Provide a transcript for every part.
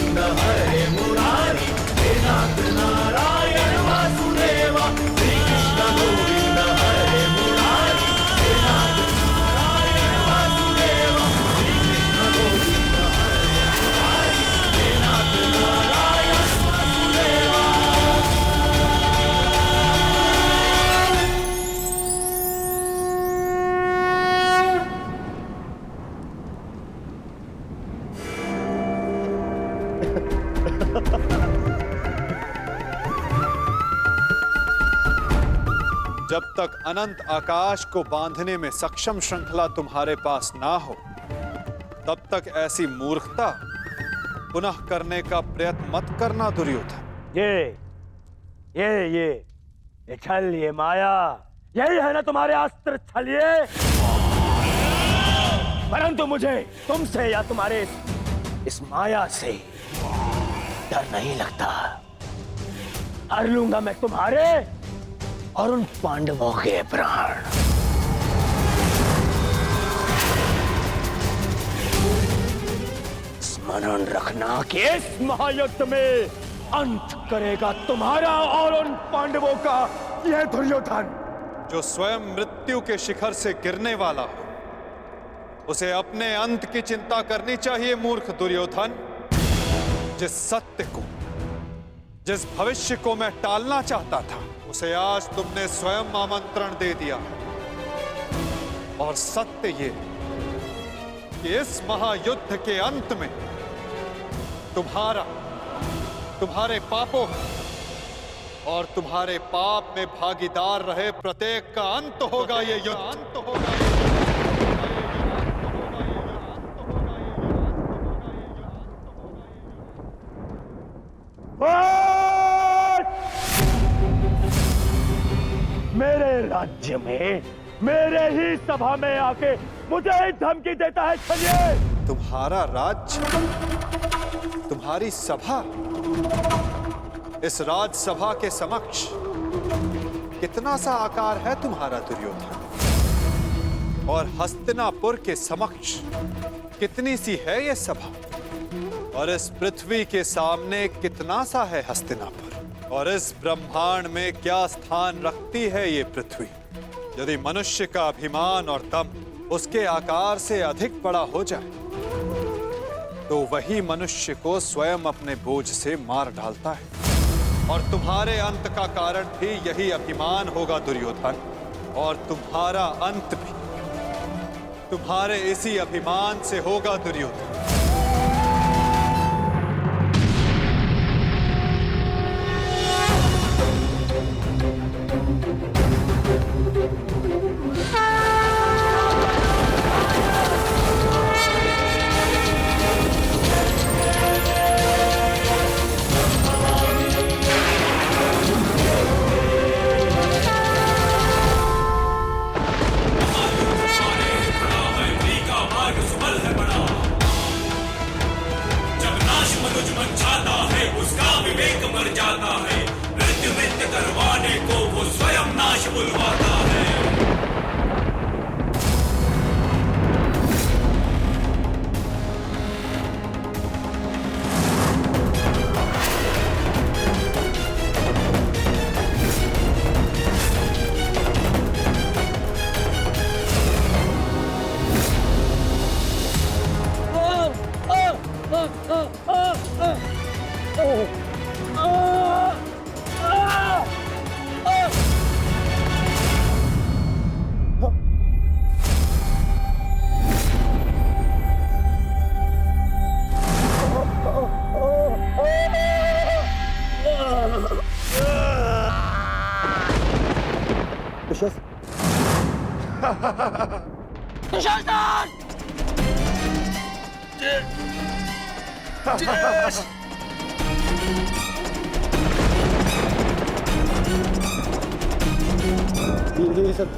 गोविंद हरे मुरारी, हे नाथ नारायण वासुदेवा। श्री कृष्ण गोविंद हरे मुरारी, हे नाथ नारायण वासुदेवा। श्री कृष्ण गोविंद हरे मुरारी, हे नाथ नारायण वासुदेवा। जब तक अनंत आकाश को बांधने में सक्षम श्रृंखला तुम्हारे पास ना हो, तब तक ऐसी मूर्खता पुनः करने का प्रयत्न मत करना दुर्योधन। ये छल, ये माया, यही है ना तुम्हारे अस्त्र छलिए। परंतु मुझे तुमसे या तुम्हारे इस माया से डर नहीं लगता। हर लूंगा मैं तुम्हारे और उन पांडवों के प्राण। स्मरण रखना कि इस महायुद्ध में अंत करेगा तुम्हारा और उन पांडवों का यह दुर्योधन। जो स्वयं मृत्यु के शिखर से गिरने वाला हो, उसे अपने अंत की चिंता करनी चाहिए मूर्ख दुर्योधन। जिस सत्य को, जिस भविष्य को मैं टालना चाहता था, उसे आज तुमने स्वयं आमंत्रण दे दिया। और सत्य ये कि इस महायुद्ध के अंत में तुम्हारे पापों और तुम्हारे पाप में भागीदार रहे प्रत्येक का अंत होगा। ये युद्ध अंत होगा। मेरे राज्य में, मेरे ही सभा में आके मुझे ही धमकी देता है छलिए। तुम्हारा राज्य, तुम्हारी सभा, इस राजसभा के समक्ष कितना सा आकार है तुम्हारा दुर्योधन, और हस्तिनापुर के समक्ष कितनी सी है ये सभा, और इस पृथ्वी के सामने कितना सा है हस्तिनापुर, और इस ब्रह्मांड में क्या स्थान रखती है ये पृथ्वी। यदि मनुष्य का अभिमान और दम उसके आकार से अधिक बड़ा हो जाए, तो वही मनुष्य को स्वयं अपने बोझ से मार डालता है। और तुम्हारे अंत का कारण भी यही अभिमान होगा दुर्योधन, और तुम्हारा अंत भी तुम्हारे इसी अभिमान से होगा दुर्योधन। ये सब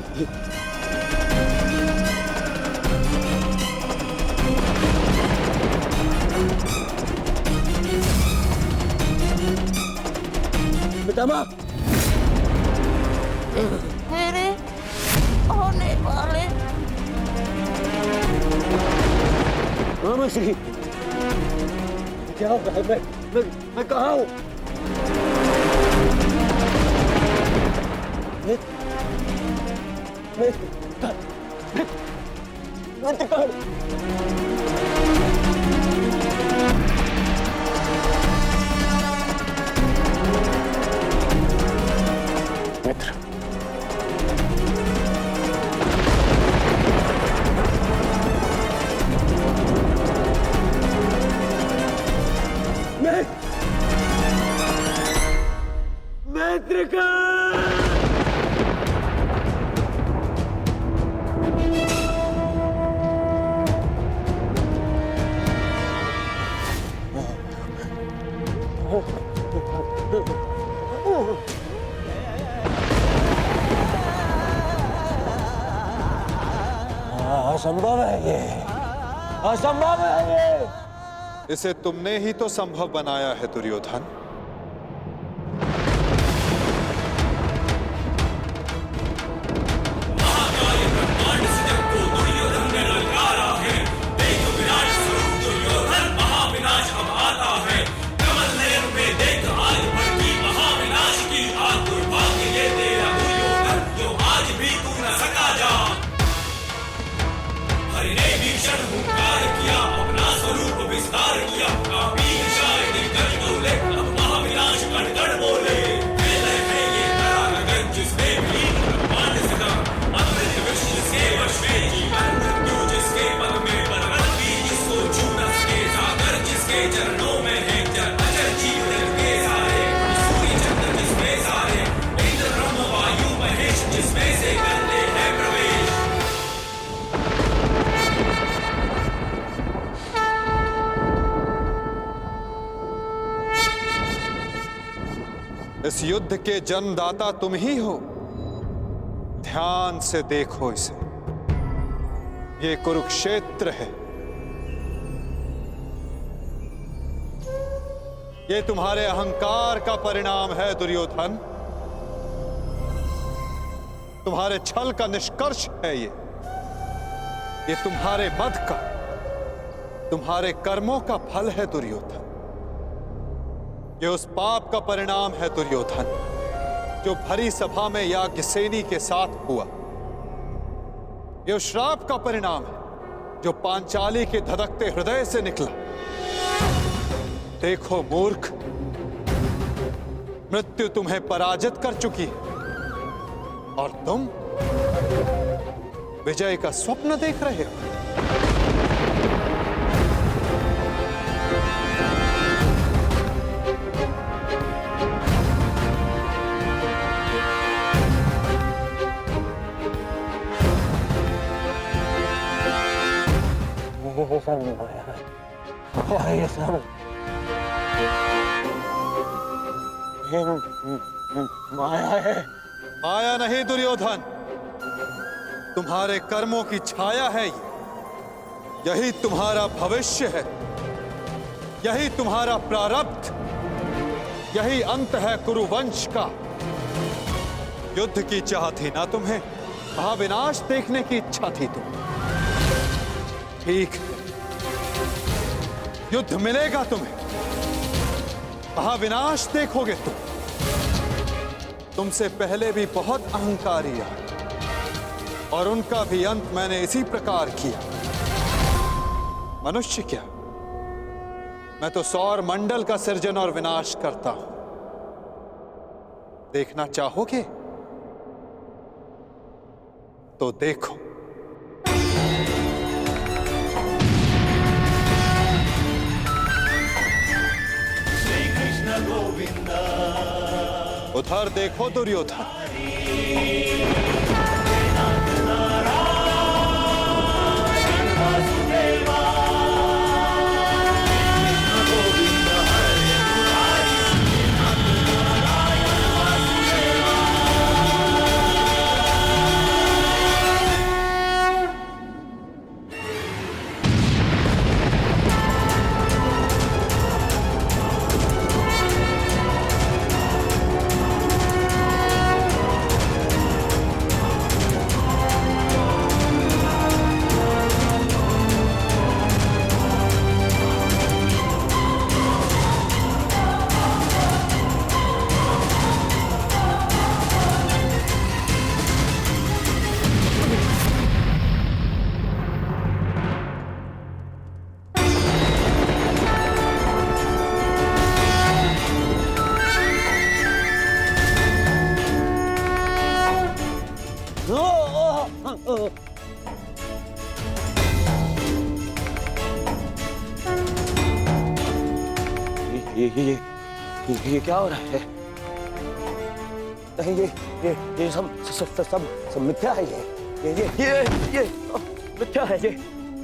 पितामह मेरे होने वाले मामा श्री क्या हो रहा है? मैं कहाँ हूँ? मित्र, मित्र का असंभव है ये, असंभव है ये। इसे तुमने ही तो संभव बनाया है दुर्योधन। इस युद्ध के जन्मदाता तुम ही हो। ध्यान से देखो इसे, ये कुरुक्षेत्र है। ये तुम्हारे अहंकार का परिणाम है दुर्योधन। तुम्हारे छल का निष्कर्ष है ये तुम्हारे मद का, तुम्हारे कर्मों का फल है दुर्योधन। ये उस पाप का परिणाम है दुर्योधन जो भरी सभा में याज्ञसेनी के साथ हुआ। ये उस श्राप का परिणाम है जो पांचाली के धधकते हृदय से निकला। देखो मूर्ख, मृत्यु तुम्हें पराजित कर चुकी है और तुम विजय का स्वप्न देख रहे हो। ये सब माया है। माया नहीं दुर्योधन, तुम्हारे कर्मों की छाया है ये। यही तुम्हारा भविष्य है, यही तुम्हारा प्रारब्ध, यही अंत है कुरुवंश का। युद्ध की चाह थी ना तुम्हें, महाविनाश देखने की इच्छा थी तुम्हें। ठीक है, युद्ध मिलेगा तुम्हें, महाविनाश देखोगे तुम। तुमसे पहले भी बहुत अहंकारी आए और उनका भी अंत मैंने इसी प्रकार किया। मनुष्य क्या, मैं तो सौर मंडल का सृजन और विनाश करता हूं। देखना चाहोगे तो देखो। उधर देखो दुर्योधन। ये क्या हो रहा है? नहीं, ये सब मिथ्या है। ये मिथ्या है। ये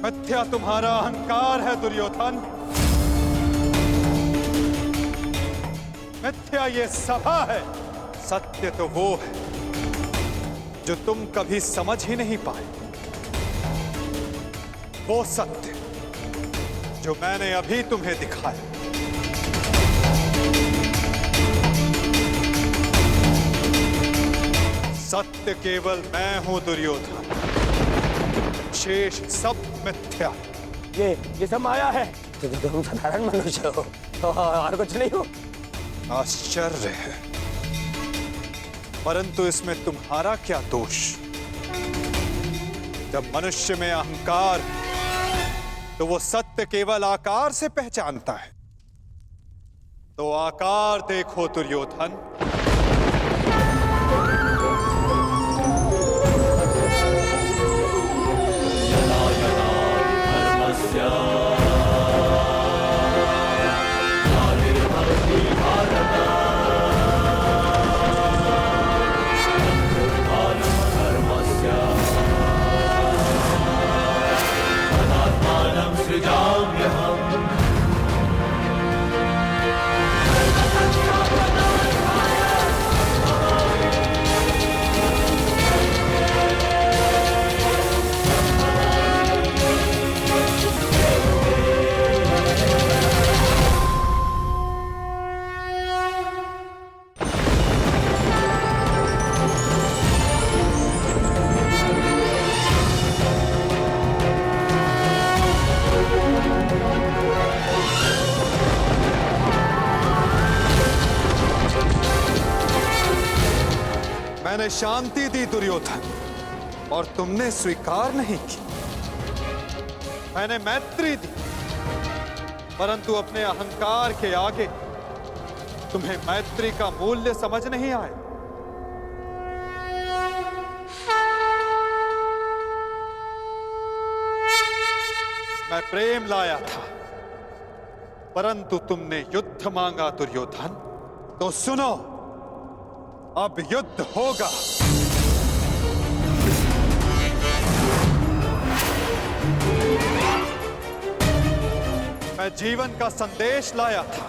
मिथ्या तुम्हारा अहंकार है दुर्योधन। मिथ्या ये सभा है। सत्य तो वो है जो तुम कभी समझ ही नहीं पाए। वो सत्य जो मैंने अभी तुम्हें दिखाया। सत्य केवल मैं हूं दुर्योधन, शेष सब मिथ्या। ये सब माया है। तुम साधारण मनुष्य हो और कुछ नहीं हो। आश्चर्य है, परंतु इसमें तुम्हारा क्या दोष? जब मनुष्य में अहंकार, तो वो सत्य केवल आकार से पहचानता है। तो आकार देखो दुर्योधन। मैंने शांति दी दुर्योधन, और तुमने स्वीकार नहीं की। मैंने मैत्री दी, परंतु अपने अहंकार के आगे तुम्हें मैत्री का मूल्य समझ नहीं आया। मैं प्रेम लाया था, परंतु तुमने युद्ध मांगा दुर्योधन। तो सुनो, अब युद्ध होगा। मैं जीवन का संदेश लाया था,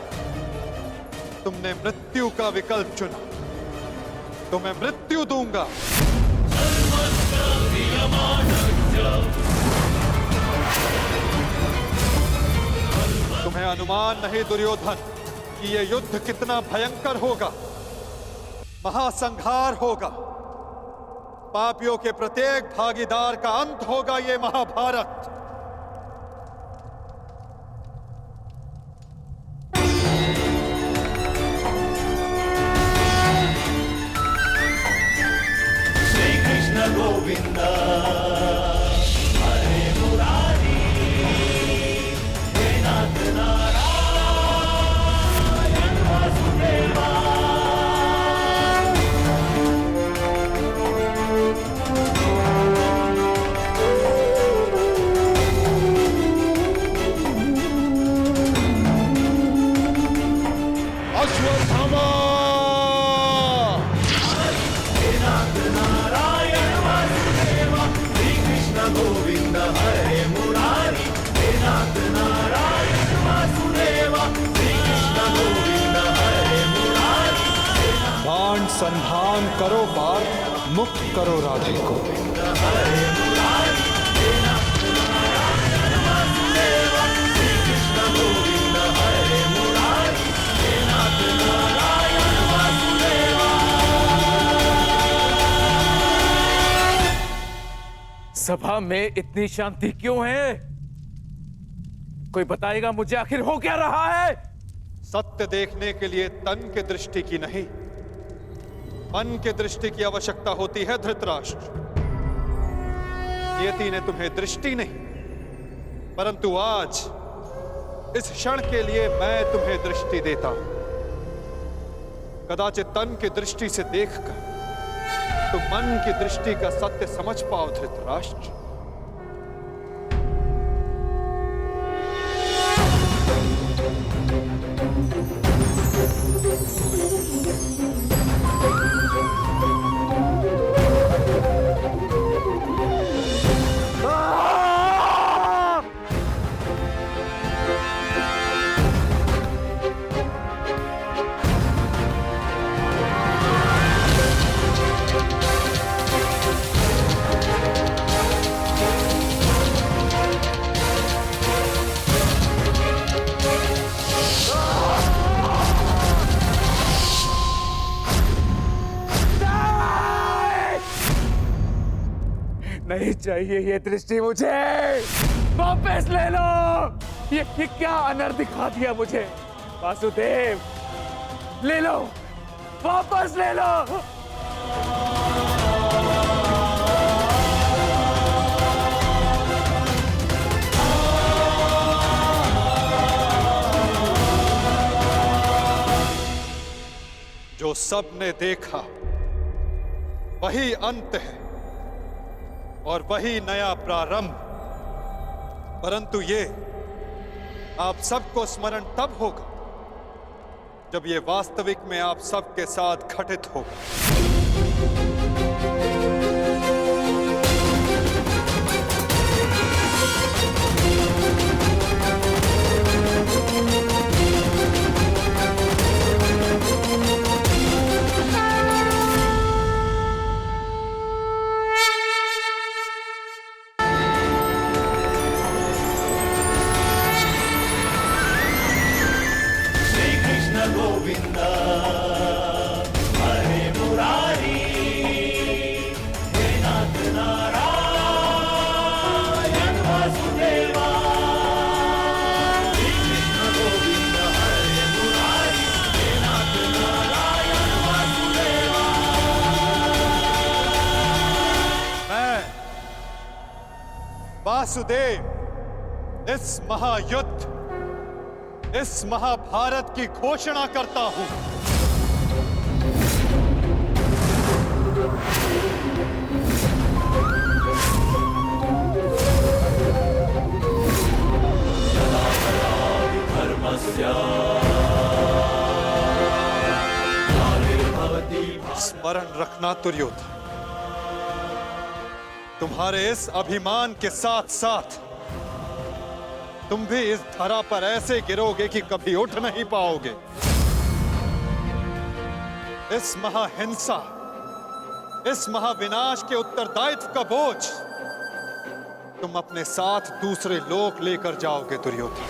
तुमने मृत्यु का विकल्प चुना। तो मैं मृत्यु दूंगा। तुम्हें अनुमान नहीं दुर्योधन कि यह युद्ध कितना भयंकर होगा। महासंहार होगा। पापियों के प्रत्येक भागीदार का अंत होगा ये महाभारत। श्री कृष्ण गोविंद हरे मुरारी, हे नाथ नारायण वासुदेवा। गोविंद हरे मुरारी, हे नाथ नारायण वासुदेवा। श्री कृष्ण गोविंद हरे मुरारी। बाण संधान करो पार्थ, मुक्त करो राधे को। हरे मुरारी, हे नाथ नारायण वासुदेवा। श्री कृष्ण गोविंद हरे मुरारी, हे नाथ नारायण वासुदेवा। सभा में इतनी शांति क्यों है? कोई बताएगा मुझे, आखिर हो क्या रहा है? सत्य देखने के लिए तन के दृष्टि की नहीं, मन के दृष्टि की आवश्यकता होती है धृतराष्ट्र। नियति ने तुम्हें दृष्टि नहीं, परंतु आज इस क्षण के लिए मैं तुम्हें दृष्टि देता हूं। कदाचित तन की दृष्टि से देखकर तुम मन की दृष्टि का सत्य समझ पाओ धृतराष्ट्र। नहीं चाहिए ये दृष्टि मुझे, वापस ले लो। ये क्या अनर्थ दिखा दिया मुझे। वासुदेव, ले लो, वापस ले लो। जो सबने देखा वही अंत है और वही नया प्रारंभ। परंतु ये आप सबको स्मरण तब होगा जब ये वास्तविक में आप सबके साथ घटित होगा। श्री कृष्ण गोविंद हरे मुरारी, हे नाथ नारायण वासुदेवा। श्री कृष्ण गोविंद हरे मुरारी, हे नाथ नारायण वासुदेवा। मैं वासुदेव इस महायुद्ध, इस महाभारत की घोषणा करता हूं। स्मरण रखना दुर्योधन, तुम्हारे इस अभिमान के साथ साथ तुम भी इस धरा पर ऐसे गिरोगे कि कभी उठ नहीं पाओगे। इस महाहिंसा, इस महाविनाश के उत्तरदायित्व का बोझ तुम अपने साथ दूसरे लोक लेकर जाओगे दुर्योधन।